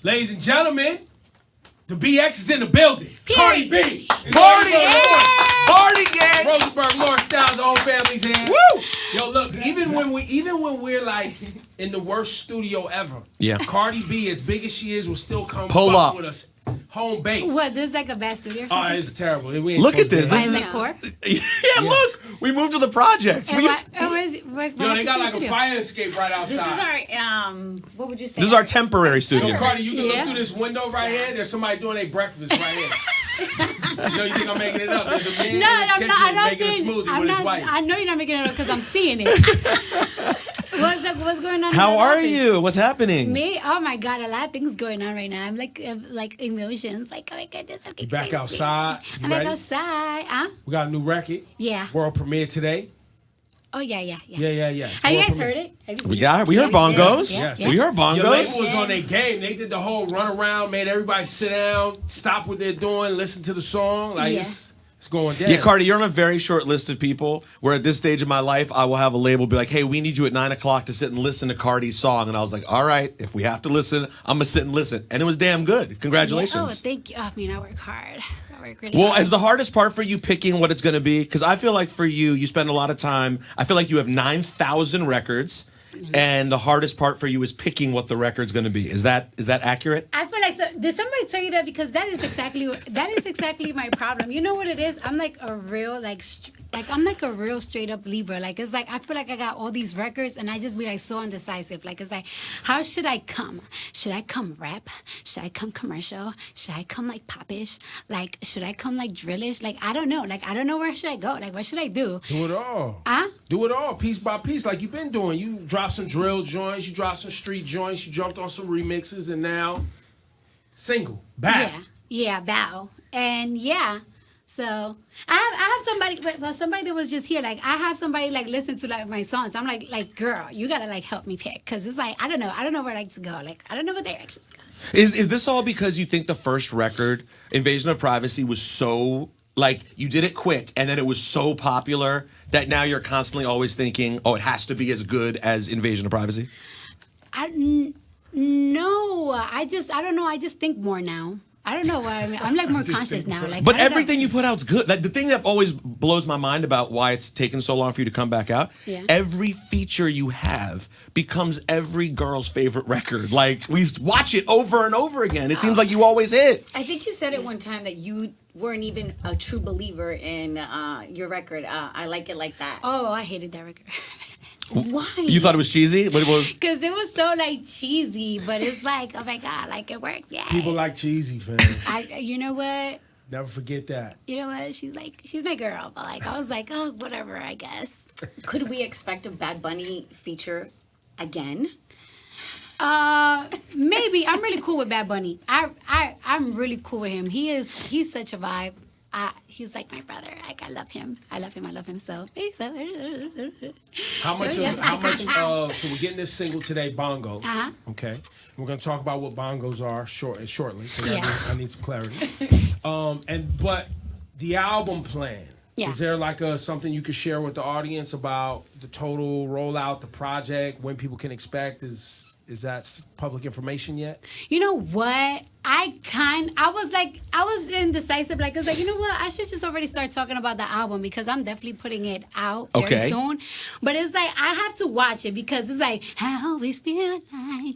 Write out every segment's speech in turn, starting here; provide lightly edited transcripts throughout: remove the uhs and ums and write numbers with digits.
Ladies and gentlemen, the BX is in the building. Cardi B. Party! Party gang! Rosenberg, North Styles, the whole family's here. Woo! Yo, look, even when we're like in the worst studio ever, yeah, Cardi B, as big as she is, will still come pull up with us. Home base. What? This is like a bad studio or something? Oh, it's terrible. Look at this. This is poor. Yeah, look. We moved to the projects. Yo, they got like a fire escape right outside. This is our, what would you say? This is our temporary studio. Yo, Cardi, you can look through this window right here. There's somebody doing their breakfast right here. You think I'm making it up? There's a man in his kitchen making a smoothie with his wife. I know you're not making it up because I'm seeing it. What's going on? How are you? What's happening? Me? Oh my God, a lot of things going on right now. I'm like emotions. Like, oh my goodness, I'm You back outside? I'm back outside. Huh? We got a new record. Yeah. World premiere today. Oh yeah. Yeah. Have you guys heard it? Yeah, we heard Bongos. Yes. We heard Bongos. Your label was on their game. They did the whole run around, made everybody sit down, stop what they're doing, listen to the song. Like it's going down. Yeah, Cardi, you're on a very short list of people where at this stage of my life, I will have a label be like, hey, we need you at 9 o'clock to sit and listen to Cardi's song. And I was like, all right, if we have to listen, I'm going to sit and listen. And it was damn good. Congratulations. Yeah. Oh, thank you. I mean, I work hard. Really well, hard. is the hardest part for you picking what it's going to be? Because I feel like for you, you spend a lot of time. I feel like you have 9,000 records. And the hardest part for you is picking what the record's going to be. Is that accurate? I feel like did somebody tell you that? Because that is exactly my problem. You know what it is? I'm like a real I'm like a real straight up believer. Like it's like I feel like I got all these records and I just be like so indecisive. Like it's like, how should I come? Should I come rap? Should I come commercial? Should I come like popish? Like should I come like drillish? Like I don't know. Like I don't know where should I go. Like what should I do? Do it all. Do it all piece by piece like you've been doing. You dropped some drill joints, you dropped some street joints, you jumped on some remixes, and now single bow. Yeah, bow, and yeah. So I have somebody that was just here. Like I have somebody like listen to like my songs. I'm like girl, you gotta like help me pick because it's like I don't know where I like to go. Like I don't know what directions to go. Is this all because you think the first record, Invasion of Privacy, was so like you did it quick and then it was so popular that now you're constantly always thinking, oh, it has to be as good as Invasion of Privacy? No, I don't know. I just think more now. I don't know why. I'm like more conscious now. Like, but everything you put out's good. Like, the thing that always blows my mind about why it's taken so long for you to come back out, every feature you have becomes every girl's favorite record. Like, we watch it over and over again. It seems like you always hit. I think you said at one time that you weren't even a true believer in your record. I Like It Like That. Oh, I hated that record. Why? You thought it was cheesy? But it was because it was so like cheesy, but it's like, oh my God, like it works, yeah. People like cheesy, fam. You know what? Never forget that. You know what? She's my girl, but like I was like, oh, whatever, I guess. Could we expect a Bad Bunny feature again? Maybe. I'm really cool with Bad Bunny. I'm really cool with him. He's such a vibe. He's like my brother. Like I love him. So maybe so. How much? So we're getting this single today, Bongos. Okay. We're gonna talk about what Bongos are shortly. I need some clarity. But the album plan. Yeah. Is there like something you could share with the audience about the total rollout, the project, when people can expect? Is that public information yet? You know what? I was indecisive. Like, I was like, you know what? I should just already start talking about the album because I'm definitely putting it out very soon. But it's like, I have to watch it because it's like, I always feel like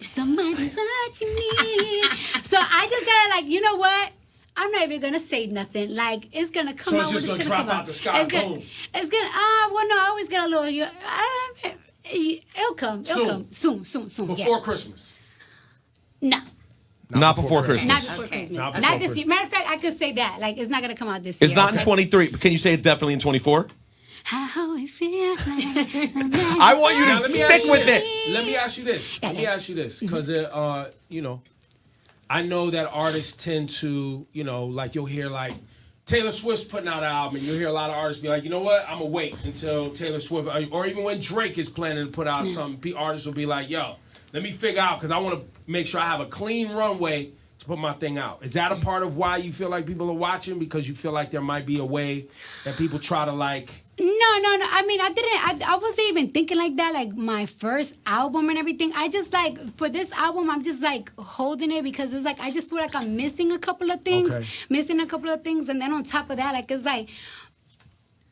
somebody's watching me. So I just gotta like, you know what? I'm not even gonna say nothing. Like, it's gonna come out. So it's just gonna drop out the sky, boom. It's gonna, well, no, I always get a little, it'll come soon. Before Christmas? No. Not before Christmas. Not before Christmas. Not this year. Matter of fact, I could say that. Like, it's not going to come out this year. It's not in 23. But can you say it's definitely in 24? I always feel like I want you to stick with it. Let me ask you this. Because, I know that artists tend to, like you'll hear like Taylor Swift's putting out an album, and you'll hear a lot of artists be like, you know what, I'm going to wait until Taylor Swift, or even when Drake is planning to put out something, artists will be like, yo, let me figure out, because I want to make sure I have a clean runway to put my thing out. Is that a part of why you feel like people are watching? Because you feel like there might be a way that people try to like... No. I mean, I wasn't even thinking like that, like my first album and everything. I just like, for this album, I'm just like holding it because it's like, I just feel like I'm missing a couple of things. And then on top of that, like, it's like,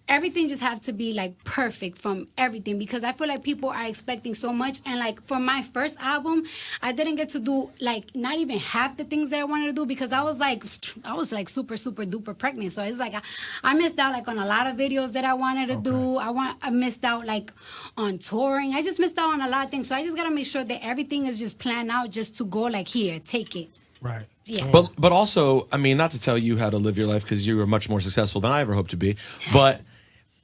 everything just has to be like perfect from everything because I feel like people are expecting so much. And like for my first album, I didn't get to do like not even half the things that I wanted to do because I was like super duper pregnant. So it's like I missed out like on a lot of videos that I wanted to do. I missed out like on touring. I just missed out on a lot of things. So I just gotta make sure that everything is just planned out just to go like here, take it. Right. Yeah. But also, I mean, not to tell you how to live your life because you are much more successful than I ever hoped to be, but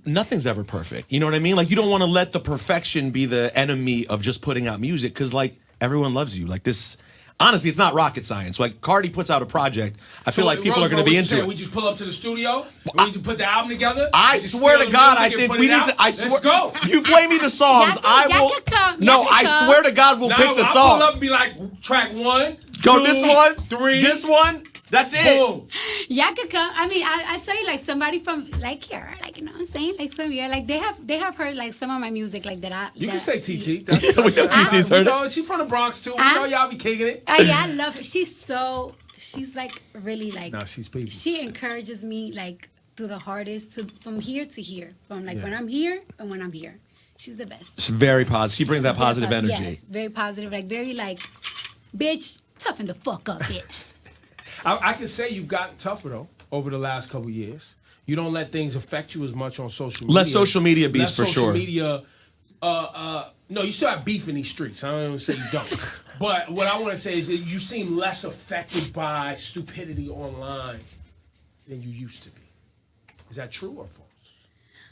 nothing's ever perfect. You know what I mean? Like, you don't want to let the perfection be the enemy of just putting out music because, like, everyone loves you. Like, this, honestly, it's not rocket science. Like, Cardi puts out a project. I feel like people are going to be into it. We just pull up to the studio? We need to put the album together? I swear to God, I think we need to. Let's go. You play me the songs. I swear to God, we'll pick the song. I'll pull up and be like, track 1, go 2, this one, 3. This one. That's it. Boom. Y'all could come. I mean, I tell you, like somebody from like here, like you know what I'm saying, like some yeah, like they have heard like some of my music like that. You can say TT. We know TT's heard it. She's from the Bronx too. We know y'all be kicking it. Oh yeah, I love her. She's like really like. No, she's people. She encourages me like through the hardest from here to here, from like when I'm here and when I'm here. She's the best. She's very positive. She brings that positive energy. Yes, very positive. Like very like, bitch, toughen the fuck up, bitch. I can say you've gotten tougher though over the last couple of years. You don't let things affect you as much on social media. Less social media beefs for sure. Media. No, you still have beef in these streets. I don't even say you don't. But what I want to say is that you seem less affected by stupidity online than you used to be. Is that true or false?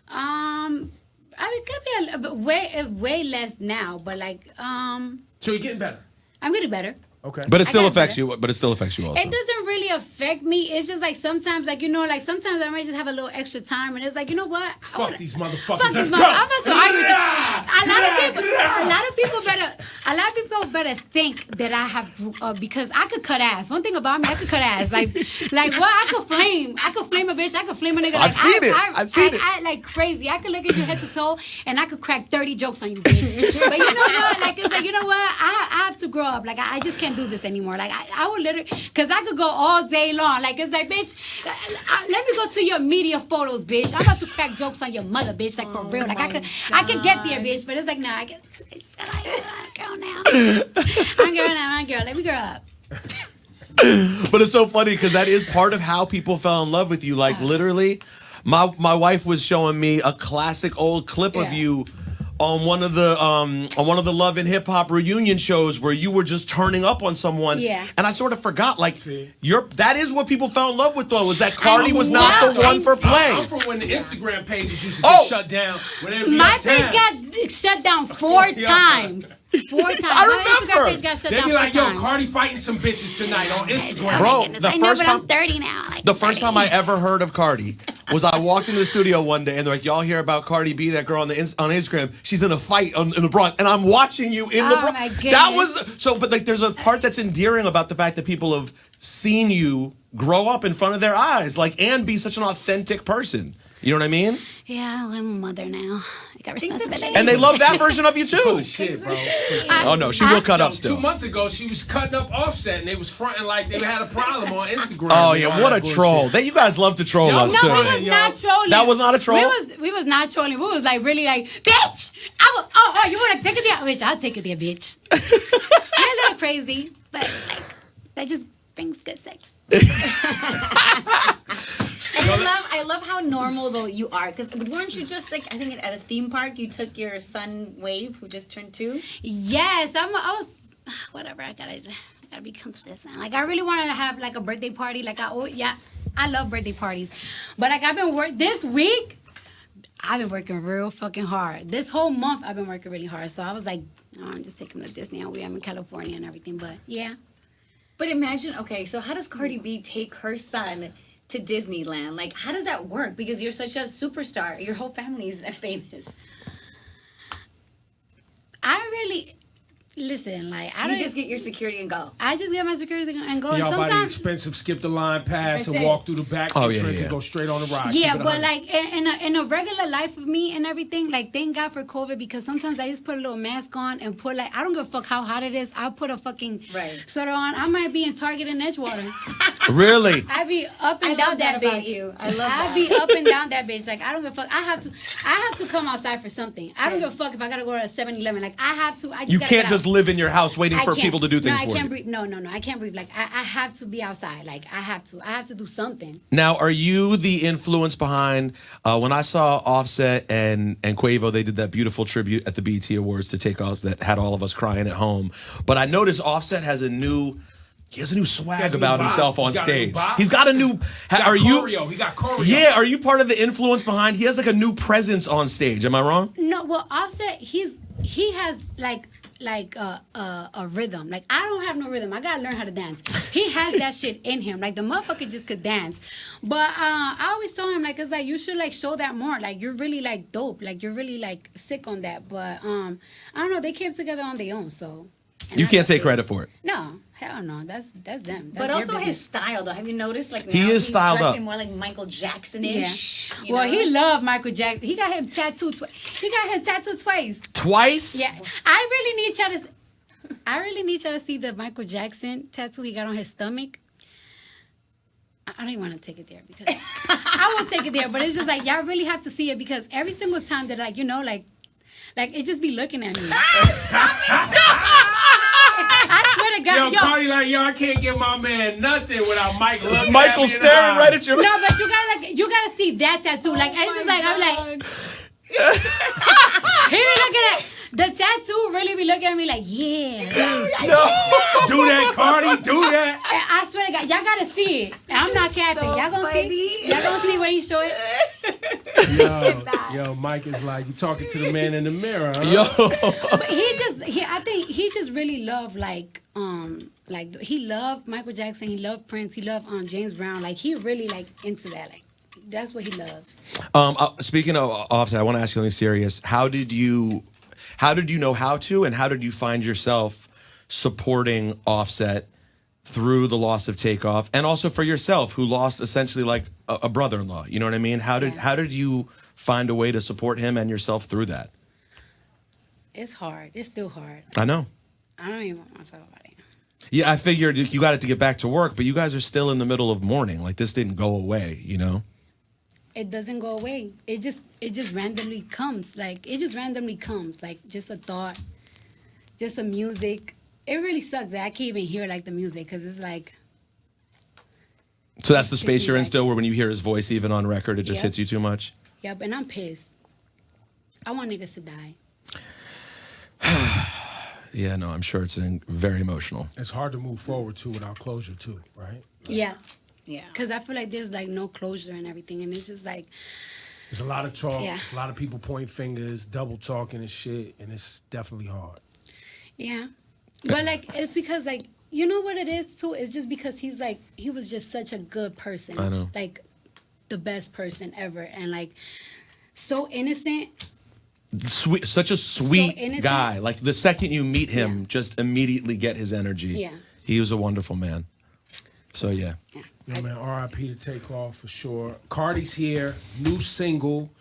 I mean, it could be a way less now, but like So you're getting better. I'm getting better. Okay. But it still affects you. But it still affects you also. It doesn't really affect me. It's just like sometimes, like, you know, like sometimes I might just have a little extra time, and it's like, you know what? Fuck these motherfuckers. Fuck Let's these go. I'm about to argue with you. A lot of people better think that I have because I could cut ass. One thing about me, I could cut ass. Like what? I could flame a bitch. I could flame a nigga. Like, I've seen it. I like crazy. I could look at you head to toe, and I could crack 30 jokes on you, bitch. But you know what? Like it's like, you know what? I have to grow up. Like I just can't do this anymore. Like I would literally, because I could go all day long. Like it's like, bitch, let me go to your media photos, bitch. I'm about to crack jokes on your mother, bitch. Like for real. Like I could get there, bitch. But it's like, nah, it's like, I'm a girl now. I'm a girl. Let me grow up. But it's so funny because that is part of how people fell in love with you. Like literally, my wife was showing me a classic old clip of you on one of the Love and Hip Hop reunion shows where you were just turning up on someone. Yeah. And I sort of forgot, like, that is what people fell in love with, though, was that Cardi was not the one for playing. I'm from when the Instagram pages used to get shut down. My page got shut down 4 times. 4 times. I remember. My Instagram page got shut They'd down be like, 4 yo, times. Cardi fighting some bitches tonight on Instagram. Bro, I'm 30 now. Like, the first time I ever heard of Cardi was I walked into the studio one day and they're like, y'all hear about Cardi B, that girl on Instagram? She's in a fight in the Bronx, and I'm watching you in the Bronx. My goodness. That was so. But like, there's a part that's endearing about the fact that people have seen you grow up in front of their eyes, like, and be such an authentic person. You know what I mean? Yeah, I'm a mother now. I got responsibility. And they love that version of you too. Full of shit, bro. Oh no, she will cut up still. 2 months ago, she was cutting up Offset, and they was fronting like they had a problem on Instagram. Oh yeah, what a troll! You guys love to troll us too. No, we was not trolling. That was not a troll. We was not trolling. We was like really like, bitch. Oh, you want to take it there, bitch? I'll take it there, bitch. You're a little crazy, but like that just brings good sex. And I love how normal though you are, because weren't you just like, I think at a theme park you took your son Wave who just turned 2? Yes, I was whatever. I gotta be consistent. Like I really wanted to have like a birthday party. Like I love birthday parties, but like I've been this week. I've been working real fucking hard. This whole month I've been working really hard. So I was like, I'm just taking him to Disney. I'm in California and everything, but yeah. But imagine, okay, so how does Cardi B take her son to Disneyland? Like, how does that work? Because you're such a superstar. Your whole family is famous. Listen, like You just get your security and go. I just get my security and go. Y'all And buy the sometimes, expensive skip the line pass That's and it. walk through the back entrance and go straight on the ride. yeah, Keep it but 100. like in a regular life of me and everything, like thank God for COVID, because sometimes I just put a little mask on and put like, I don't give a fuck how hot it is. I'll put a fucking sweater on. I might be in Target in Edgewater. Really? I be up and down that about bitch. you. I love that. I be up and down that bitch. Like I don't give a fuck. I have to come outside for something. I don't give a fuck if I gotta go to a 7-Eleven. Like I have to. I just You gotta can't get just out. live in your house waiting I for can't. people to do things I for can't you. breathe. No, I can't breathe. Like I have to be outside. Like I have to do something. Now, are you the influence behind when I saw Offset and Quavo, they did that beautiful tribute at the BET Awards to Takeoff that had all of us crying at home. But I noticed Offset has a new swag about himself on stage. He's got a new. Are you? He got choreo. Yeah, are you part of the influence behind? He has like a new presence on stage. Am I wrong? No, well, Offset, he has like a rhythm. Like I don't have no rhythm. I gotta learn how to dance. He has that shit in him. Like the motherfucker just could dance. But I always told him like it's like you should like show that more. Like you're really like dope. Like you're really like sick on that. But I don't know. They came together on their own. So You can't take credit for it. No, hell no. That's them. That's But their also business. his style, though. Have you noticed? Like now He is he's styled up. dressing more like Michael Jackson-ish. Yeah. you Well, know? he loved Michael Jackson. He got him tattooed. He got him tattooed twice. Twice? Yeah, I really need y'all to see the Michael Jackson tattoo he got on his stomach. I don't even want to take it there because I won't take it there. But it's just like y'all really have to see it because every single time that like like it just be looking at me. I swear to God, Yo, Cardi like, I can't give my man nothing without Mike looking at me Michael in the staring eye. right at you. No, but you gotta see that tattoo. Like it's just like I'm like. He be looking at the tattoo. Really be looking at me like, yeah. Do that, Cardi. Do that. And I swear to God, y'all gotta see it. And I'm not capping. Y'all gonna see. Y'all gonna see when he show it. Yo, Mike is like, you talking to the man in the mirror, huh? Yo. But I think he just really loved like he loved Michael Jackson. He loved Prince. He loved James Brown. Like he really like into that. Like that's what he loves. Speaking of Offset, I want to ask you something serious. How did you know how to, and how did you find yourself supporting Offset through the loss of Takeoff, and also for yourself, who lost essentially like a brother-in-law? You know what I mean? How did you find a way to support him and yourself through that? It's hard. It's still hard. I know. I don't even want to talk about it. Yeah, I figured you got it to get back to work, but you guys are still in the middle of mourning. Like this didn't go away, you know? It doesn't go away. It just randomly comes. Like it just randomly comes. Like just a thought, just a music. It really sucks that I can't even hear like the music because it's like. So that's the space you're in still, where when you hear his voice even on record, it just hits you too much? Yep, and I'm pissed. I want niggas to die. Yeah, no, I'm sure it's very emotional. It's hard to move forward too without closure too, right? Yeah. Yeah. Because I feel like there's like no closure and everything, and it's just like. There's a lot of talk. Yeah. There's a lot of people pointing fingers, double talking and shit, and it's definitely hard. Yeah, but like it's because like you know what it is too. It's just because he was just such a good person. I know. Like the best person ever, and like so innocent. Sweet, such a sweet guy. Like the second you meet him, just immediately get his energy. Yeah. He was a wonderful man. So yeah. Yo, man, R.I.P. to Takeoff for sure. Cardi's here, new single.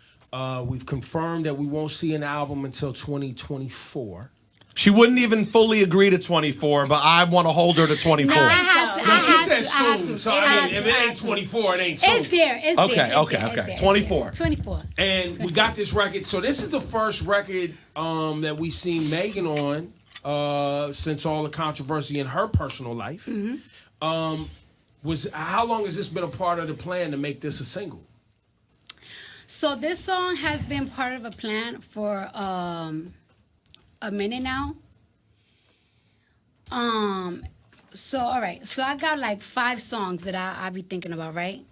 We've confirmed that we won't see an album until 2024. She wouldn't even fully agree to 24, but I want to hold her to 24. No, I had to. No, I she had said to, I had soon. to. So, It I had mean, to, if I it had ain't to. 24, it ain't soon. It's there. It's Okay, there. It's okay, there, okay. it's there, 24. it's there. 24. And we got this record. So this is the first record that we've seen Megan on since all the controversy in her personal life. Mm-hmm. How long has this been a part of the plan to make this a single? So this song has been part of a plan for a minute now. So all right. So I got like 5 songs that I be thinking about, right?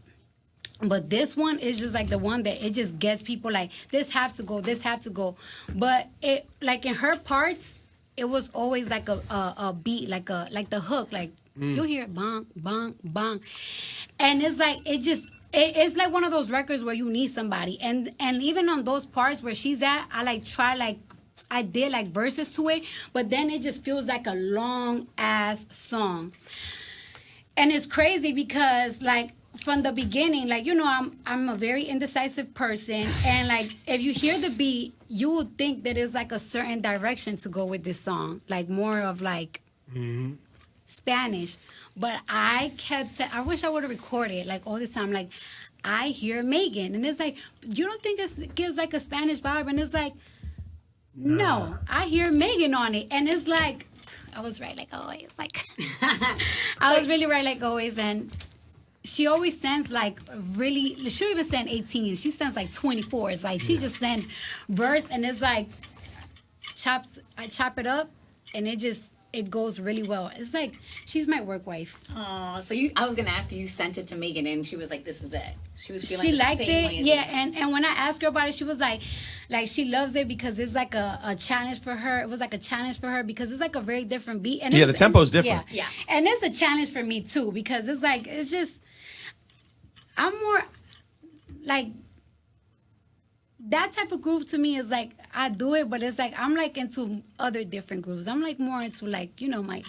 But this one is just like the one that it just gets people like this have to go, this have to go. But it like in her parts, it was always like a beat, like the hook, like you hear it, bong, bong, bong, and it's like it's like one of those records where you need somebody, and even on those parts where she's at, I like try like I did like verses to it, but then it just feels like a long ass song. And it's crazy because like from the beginning, like, you know, I'm a very indecisive person, and like if you hear the beat, you would think that it's like a certain direction to go with this song, like more of like Spanish. But I kept I wish I would have recorded like all this time, like I hear Megan, and it's like, you don't think it gives like a Spanish vibe? And it's like, no, I hear Megan on it, and it's like, I was right like always, like I was really right like always. And she always sends like really, she'll even send 18, she sends like 24. It's like she just sends verse, and it's like I chop it up, and it goes really well. It's like she's my work wife. Oh, so I was gonna ask you sent it to Megan, and she was like, "This is it." She was feeling she the liked same it, way as yeah. you. And when I asked her about it, she was like she loves it because it's like a challenge for her. It was like a challenge for her because it's like a very different beat. And the tempo's different. Yeah, and it's a challenge for me too because it's like it's just I'm more like that type of groove to me is like I do it, but it's like I'm like into other different grooves. I'm like more into like, you know, my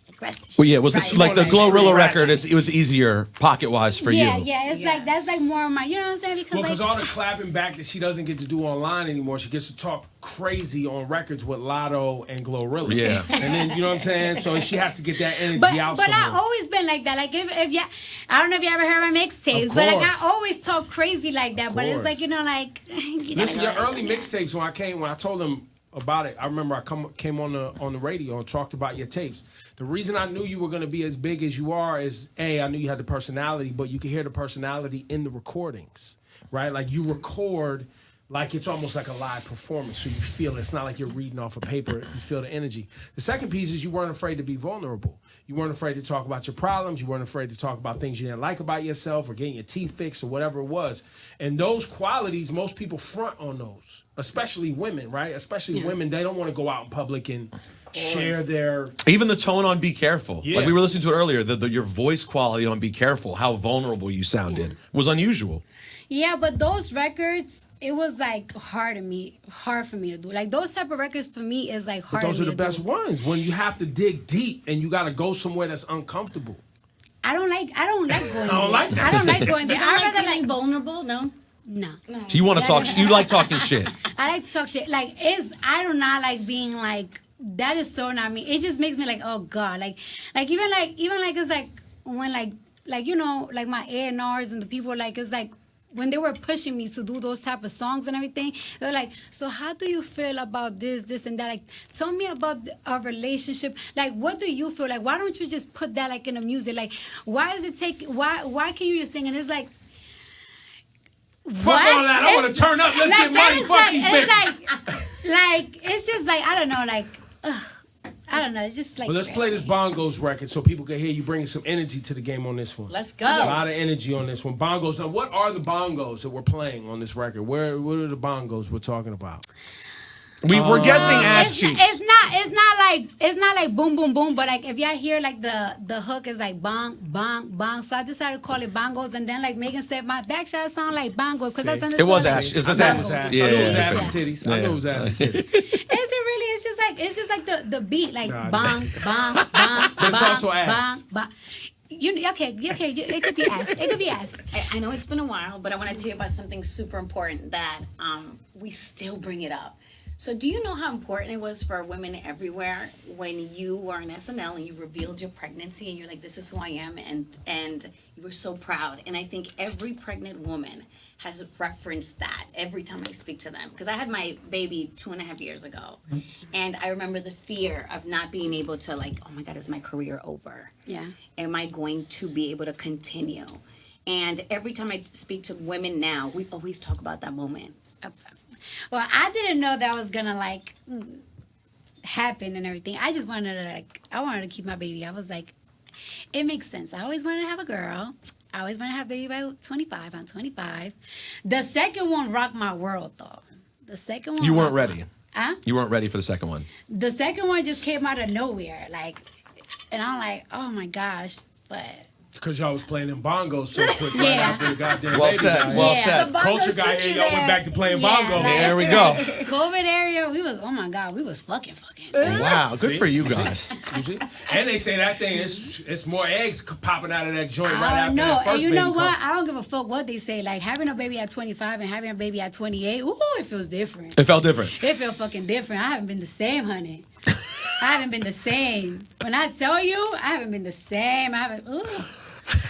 aggressive. Well, yeah, it was right? like the Glorilla record. It was easier pocket wise for you. Yeah, it's like that's like more of my, you know what I'm saying? Because all the clapping back that she doesn't get to do online anymore, she gets to talk crazy on records with Lotto and Glorilla. Yeah, and then you know what I'm saying. So she has to get that energy out. But somewhere. I've always been like that. Like if you, I don't know if you ever heard my mixtapes, but like I always talk crazy like that. But it's like, you know, like listen, your early mixtapes when I told them about it, I remember I came on the radio and talked about your tapes. The reason I knew you were going to be as big as you are is I knew you had the personality, but you could hear the personality in the recordings, right? Like you record like it's almost like a live performance, so you feel it. It's not like you're reading off a paper. You feel the energy. The second piece is you weren't afraid to be vulnerable. You weren't afraid to talk about your problems. You weren't afraid to talk about things you didn't like about yourself or getting your teeth fixed or whatever it was. And those qualities, most people front on those, especially women, right? Especially women, they don't want to go out in public and share their... Even the tone on Be Careful. Yeah. Like we were listening to it earlier, your voice quality on Be Careful, how vulnerable you sounded, was unusual. Yeah, but those records, it was like hard for me to do. Like those type of records for me is like hard. But those are the best ones when you have to dig deep and you got to go somewhere that's uncomfortable. I don't like going there. I don't like that. I don't like going there. I rather like vulnerable. No. You want to talk? You like talking shit. I like to talk shit. Like I do not like being like that. Is so not me. It just makes me like, oh god. Like even like it's like when like you know, like my A&Rs and the people, like it's like when they were pushing me to do those type of songs and everything, they're like, so how do you feel about this and that? Like, tell me about our relationship. Like, what do you feel? Like, why don't you just put that like in the music? Like, why can you just sing? And it's like, fuck all that. I want to turn up. Let's like, get money. Fuck these bitches. Like, it's just like, I don't know, like, I don't know. It's just like. Well, let's play this Bongos record so people can hear you bringing some energy to the game on this one. Let's go. A lot of energy on this one. Bongos. Now, what are the bongos that we're playing on this record? What are the bongos we're talking about? We're guessing ass cheeks. It's not like boom boom boom, but like if y'all hear like the hook is like bong bong bong, so I decided to call it bongos, and then like Megan said my back shot sound like bongos because that's it was ass. It was ass. I knew it was ass and titties. I knew it was ass and titties. Is it really? It's just like the beat like bong bong bong. But it's also ass. Bong bong. It could be ass. It could be ass. I know it's been a while, but I want to tell you about something super important that we still bring it up. So do you know how important it was for women everywhere when you were on SNL and you revealed your pregnancy and you're like, this is who I am, and you were so proud. And I think every pregnant woman has referenced that every time I speak to them. Because I had my baby 2.5 years ago. And I remember the fear of not being able to like, oh my God, is my career over? Yeah. Am I going to be able to continue? And every time I speak to women now, we always talk about that moment. Well, I didn't know that was gonna like happen and everything. I just wanted to keep my baby. I was like, it makes sense. I always wanted to have a girl. I always wanted to have a baby by 25. I'm 25. The second one rocked my world though. The second one. You weren't ready. Huh? You weren't ready for the second one. The second one just came out of nowhere, like, and I'm like, oh my gosh, but Because y'all was playing in bongos so quick right Yeah. after the goddamn Well baby said. died. Well Yeah. said. The Culture bongos guy took here, you y'all went there. back to playing Yeah, bongos. like- There we go. COVID area, we was, oh my God, we was fucking. Wow, good See? for you guys. You see? And they say that thing it's more eggs popping out of that joint right I after don't know. that first And you baby know what? come. I don't give a fuck what they say. Like having a baby at 25 and having a baby at 28, ooh, it feels different. It felt different. It feels fucking different. I haven't been the same, honey. I haven't been the same. When I tell you, I haven't been the same. I haven't. Ugh.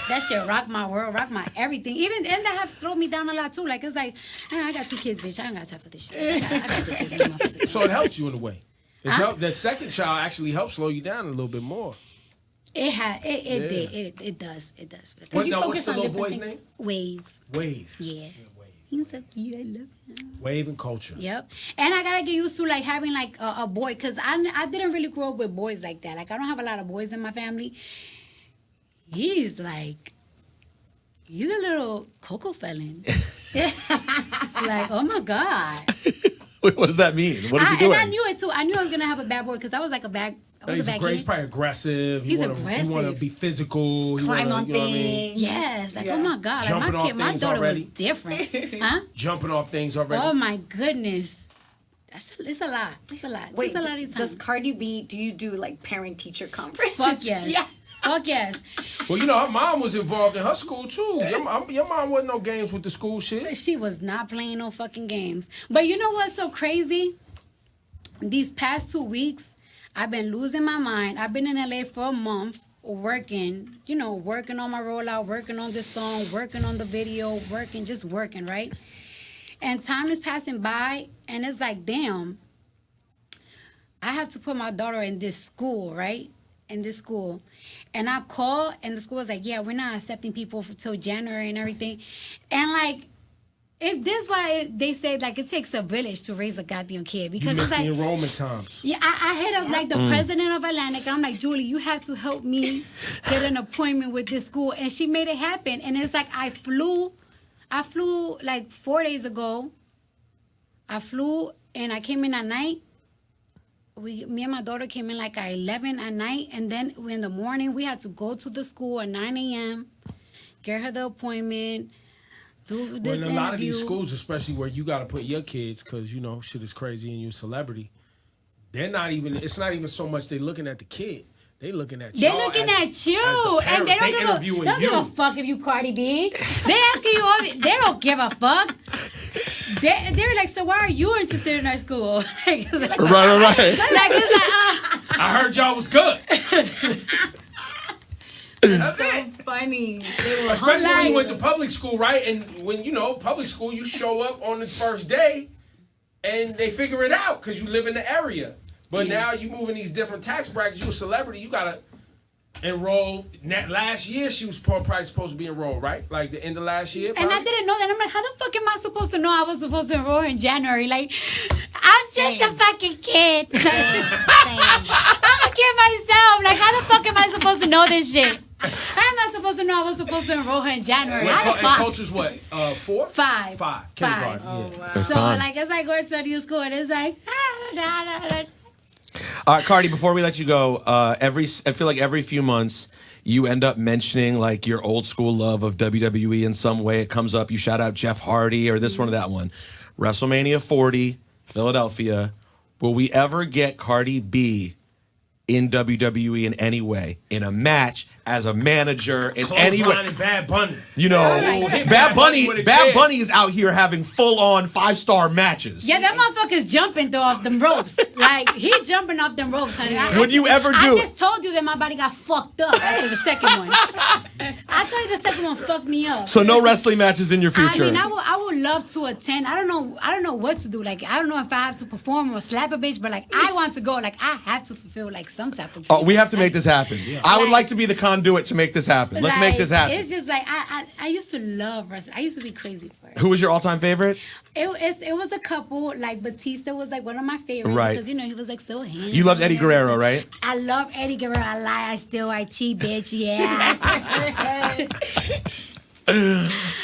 That shit rocked my world, rocked my everything. Even and that have slowed me down a lot too. Like it's like, I got 2 kids, bitch. I ain't got time for this shit. I got 2 kids. Motherfucker. So it helps you in a way. That second child actually helps slow you down a little bit more. It had it Yeah. did it does. What's you the focus on little different boy's things. name? Wave, Wave. yeah. Wave. He's so cute. I love him. Wave and culture. Yep. And I gotta get used to like having like a boy, because I didn't really grow up with boys like that. Like I don't have a lot of boys in my family. He's a little cocoa felon. Like, oh my God. Wait, what does that mean? What is he doing? And I knew it too. I knew I was gonna have a bad boy because I was like a bad. I was He's a bad great. He's kid. probably aggressive. He's He want to aggressive. be physical. He Climb wanna, on you know what I mean? things. Yes. Like, Yeah. oh my God. Like Jumping my off kid, my things daughter already. was different. Huh? Jumping off things already. Oh my goodness. It's a lot. It's a lot. Wait, It's a lot of time. does Cardi B, do you do like parent-teacher conferences? Fuck yes. Yeah. Fuck yes. Well, you know, her mom was involved in her school too. Your mom wasn't no games with the school shit. She was not playing no fucking games. But you know what's so crazy? These past 2 weeks, I've been losing my mind. I've been in LA for a month working on my rollout, working on this song, working on the video, just working, right? And time is passing by, and it's like, damn, I have to put my daughter in this school, right? In this school. And I called, and the school was like, yeah, we're not accepting people till January and everything. And like, this is why they say like it takes a village to raise a goddamn kid, because You it's missed the like, enrollment times. yeah, I hit up like the president of Atlantic, and I'm like, Julie, you have to help me get an appointment with this school, and she made it happen. And it's like I flew like 4 days ago. I flew and I came in at night. Me and my daughter came in like at 11 at night, and then in the morning we had to go to the school at 9 a.m. get her the appointment. Do this Well, in a lot of interview. these schools, especially where you got to put your kids, because you know shit is crazy and you're a celebrity. It's not even so much they looking at the kid. They looking at They're y'all looking as- at you, as the and they parents. don't give interviewing a you. fuck if you Cardi B. They asking you all. They don't give a fuck. They're like, so why are you interested in our school? Like, it's like, Right. like it's like, I heard y'all was good. That's So it. funny. Especially when you went to public school, right? And when public school, you show up on the first day, and they figure it out because you live in the area. But now you move in these different tax brackets. You a celebrity, you gotta enroll. Last year she was probably supposed to be enrolled, right? Like the end of last year. and I probably? didn't know that. I'm like, how the fuck am I supposed to know I was supposed to enroll in January? Like, I'm just a fucking kid. I'm a kid myself. Like, how the fuck am I supposed to know this shit? How am I supposed to know I was supposed to enroll her in January? How the And fuck? culture's what? 4? 5. Kindergarten. Oh, Yeah. wow. There's So time. like it's like going to a new school, and it's like All right, Cardi, before we let you go, I feel like every few months you end up mentioning like your old school love of WWE in some way. It comes up, you shout out Jeff Hardy or this one or that one. WrestleMania 40, Philadelphia. Will we ever get Cardi B in WWE in any way? In a match, as a manager, in any way? Clothesline and Bad Bunny. You know, Hit Bad Bunny with a Bad chair. Bunny is out here having full-on 5-star matches. yeah, that motherfucker's jumping though off them ropes. Like he's jumping off them ropes, honey. Would you ever do I it? just told you that my body got fucked up after the second one. I told you the second one fucked me up. So no wrestling matches in your future. I mean, I would love to attend. I don't know what to do. Like, I don't know if I have to perform or slap a bitch, but like, I want to go. Like, I have to fulfill like some type of. Oh, we have to make this happen. I would Like- like to be the conduit to make this happen. Let's make this happen. It's just like I used to love wrestling. I used to be crazy for it. Who was your all-time favorite? It was a couple. Like Batista was like one of my favorites Right. because he was like so handsome. You loved Eddie and Guerrero, everything. right? I love Eddie Guerrero. I lie. I steal. I cheat, bitch. Yeah. I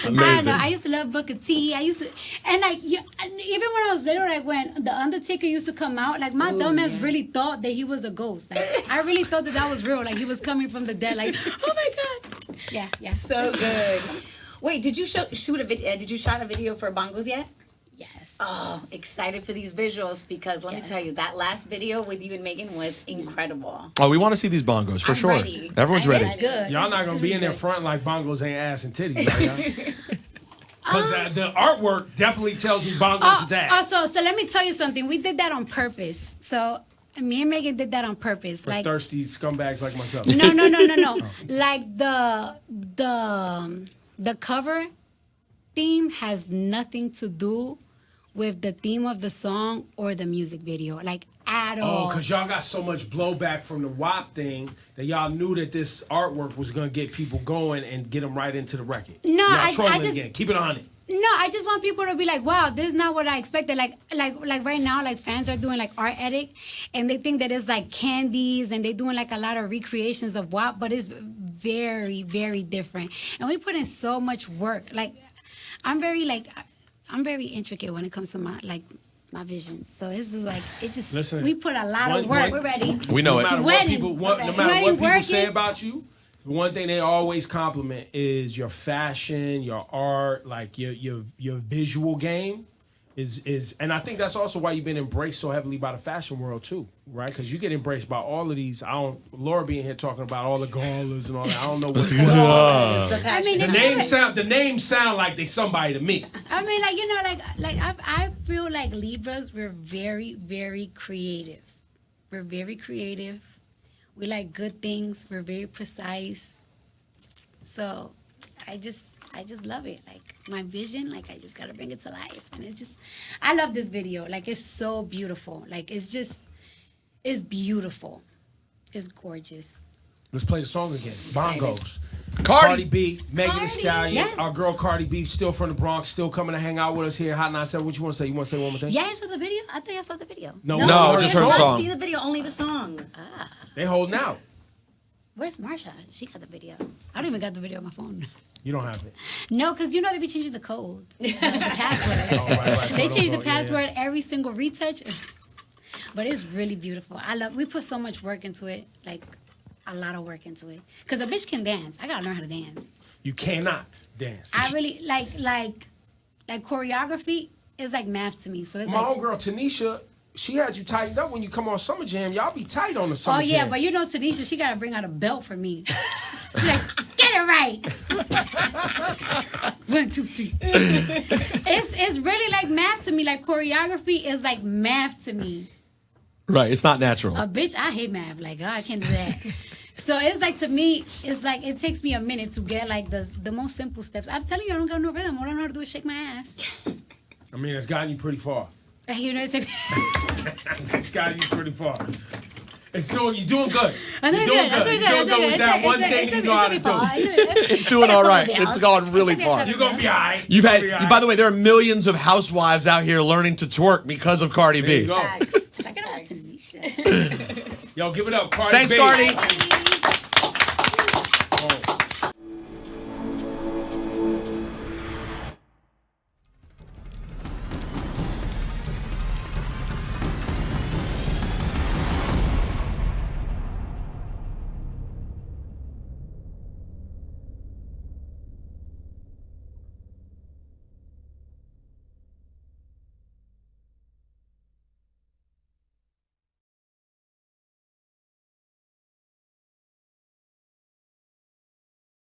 don't know. I used to love Booker T. I used to, and like, even when I was little, like when the Undertaker used to come out, like my dumbass really thought that he was a ghost. Like I really thought that was real. Like he was coming from the dead. Like, oh my god. Yeah. So good. Wait, did you shoot a video? Did you shot a video for Bongos yet? Yes. Oh, excited for these visuals because let me tell you, that last video with you and Megan was incredible. Oh, we want to see these bongos for I'm sure. ready. Everyone's ready. It's good. Y'all not gonna be in there front like Bongos ain't ass and titties, right? Because the artwork definitely tells me Bongos is ass. Also, so let me tell you something. We did that on purpose. So me and Megan did that on purpose. For like thirsty scumbags like myself. No. Like the cover theme has nothing to do with the theme of the song or the music video, like at all. Oh, because y'all got so much blowback from the WAP thing that y'all knew that this artwork was going to get people going and get them right into the record. No, y'all I trolling just- again. Keep it on it. No, I just want people to be like, wow, this is not what I expected. Like right now, like fans are doing like art edit, and they think that it's like candies, and they're doing like a lot of recreations of WAP, but it's very, very different. And we put in so much work. Like, I'm very intricate when it comes to my visions. So this is like Listen, we put a lot of work. We're ready. We know No it. matter what Sweating. people, no matter Sweating, what people say working. about you, the one thing they always compliment is your fashion, your art, like your visual game is, and I think that's also why you've been embraced so heavily by the fashion world too, right? Because you get embraced by all of these. Laura being here talking about all the galas and all that. I don't know what's going on. I mean, The names sound like they somebody to me. I mean, I feel like Libras, we're very, very creative. We're very creative. We like good things. We're very precise. So I just love it. Like my vision, like I just gotta bring it to life. And I love this video. Like it's so beautiful. Like it's beautiful. It's gorgeous. Let's play the song again. Bongos. Cardi. B, Megan Thee Stallion, Yes. our girl Cardi B, still from the Bronx, still coming to hang out with us here. Hot 97. What you want to say? You want to say one more thing? Yeah, you saw the video? I think I saw the video. No, we just heard her the song. See the video, only the song. They holding out. Where's Marsha? She got the video. I don't even got the video on my phone. You don't have it. No, because they be changing the codes, the passwords. Right. They So change don't the go- yeah, password every single retouch. But it's really beautiful. We put so much work into it, like a lot of work into it. Because a bitch can dance. I gotta learn how to dance. You cannot dance. I really like choreography is like math to me. So it's My like, old girl Tanisha, she had you tightened up when you come on Summer Jam. Y'all be tight on the oh Summer Jam. yeah, but you know Tanisha, she gotta bring out a belt for me. She's like, get it right. 1, 2, 3. It's really like math to me. Like choreography is like math to me. Right, it's not natural. A bitch, I hate math. Like, I can't do that. So it's like, to me, it's like it takes me a minute to get like the most simple steps. I'm telling you, I don't got no rhythm. All I know how to do is shake my ass. I mean, it's gotten you pretty far. You know, It's gotten you pretty far. You're doing good. I'm doing good. I'm doing good. You're doing good with that one thing you know how to do. He's doing all right. It's going really far. You're gonna be all right. You've had, by the way, there are millions of housewives out here learning to twerk because of Cardi There you B. go. Talking about Tanisha. Yo, give it up, Cardi Thanks, B. Cardi. Oh.